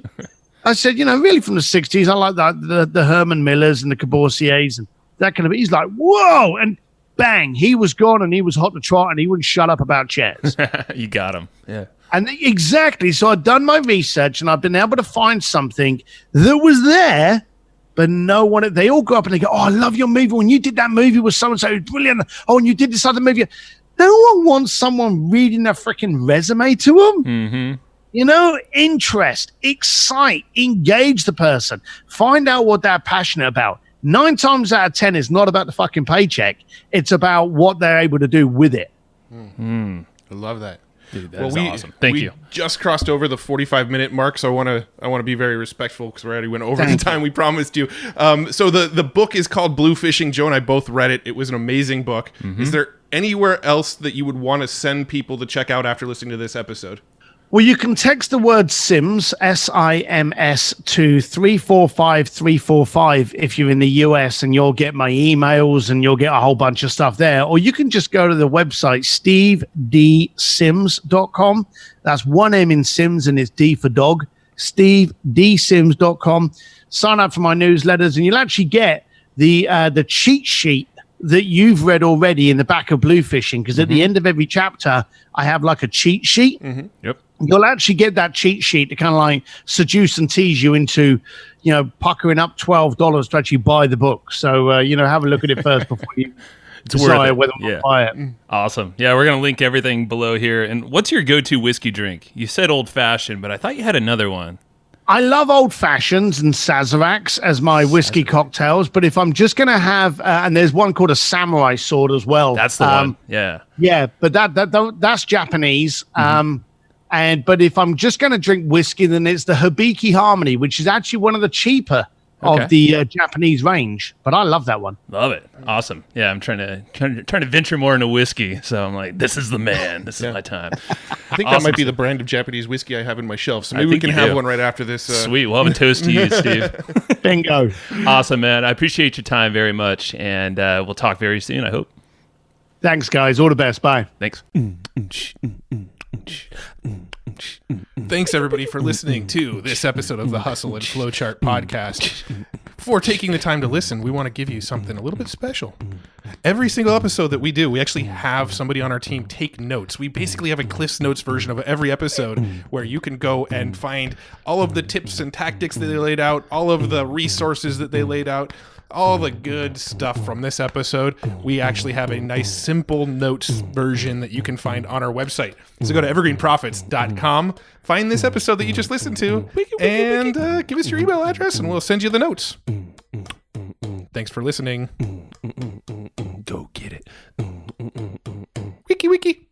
I said, really from the 60s, I like the Herman Millers and the Caboursiers and that kind of. He's like, whoa. And bang, he was gone and he was hot to trot and he wouldn't shut up about chairs. You got him. Yeah. And exactly. So I'd done my research and I've been able to find something that was there. But no one, they all go up and they go, oh, I love your movie. When you did that movie with so-and-so, brilliant. Oh, and you did this other movie. No one wants someone reading their freaking resume to them. Interest, excite, engage the person. Find out what they're passionate about. 9 times out of 10 is not about the fucking paycheck. It's about what they're able to do with it. I love that. Dude, that is awesome. Thank you. Just crossed over the 45-minute mark, so I want to be very respectful because we already went over the time we promised you. So the book is called Blue Fishing. Joe and I both read it. It was an amazing book. Is there anywhere else that you would want to send people to check out after listening to this episode? Well, you can text the word SIMS, SIMS, to 345345 if you're in the US, and you'll get my emails and you'll get a whole bunch of stuff there. Or you can just go to the website, stevedsims.com. That's one M in Sims and it's D for dog, stevedsims.com. Sign up for my newsletters and you'll actually get the cheat sheet that you've read already in the back of Blue Fishing, because at the end of every chapter, I have like a cheat sheet. Yep. You'll actually get that cheat sheet to kind of like seduce and tease you into, puckering up $12 to actually buy the book. So, have a look at it first before you decide whether or not to buy it. Awesome. Yeah, we're going to link everything below here. And what's your go-to whiskey drink? You said old fashioned, but I thought you had another one. I love old fashions and Sazeracs as my whiskey cocktails, but if I'm just going to have, and there's one called a samurai sword as well. That's the one. Yeah. Yeah, but that's Japanese. But if I'm just going to drink whiskey, then it's the Hibiki Harmony, which is actually one of the cheaper of the Japanese range. But I love that one. Love it. Awesome. Yeah, I'm trying to venture more into whiskey. So I'm like, this is the man. This is my time. I think that might be the brand of Japanese whiskey I have in my shelf. So maybe we can have one right after this. Sweet. We'll have a toast to you, Steve. Bingo. Awesome, man. I appreciate your time very much. And we'll talk very soon, I hope. Thanks, guys. All the best. Bye. Thanks. Thanks, everybody, for listening to this episode of the Hustle and Flowchart podcast. Before taking the time to listen, we want to give you something a little bit special. Every single episode that we do, we actually have somebody on our team take notes. We basically have a Cliff's Notes version of every episode where you can go and find all of the tips and tactics that they laid out, all of the resources that they laid out, all the good stuff from this episode. We actually have a nice simple notes version that you can find on our website. So go to evergreenprofits.com, find this episode that you just listened to, and give us your email address and we'll send you the notes. Thanks for listening. Go get it. Wiki.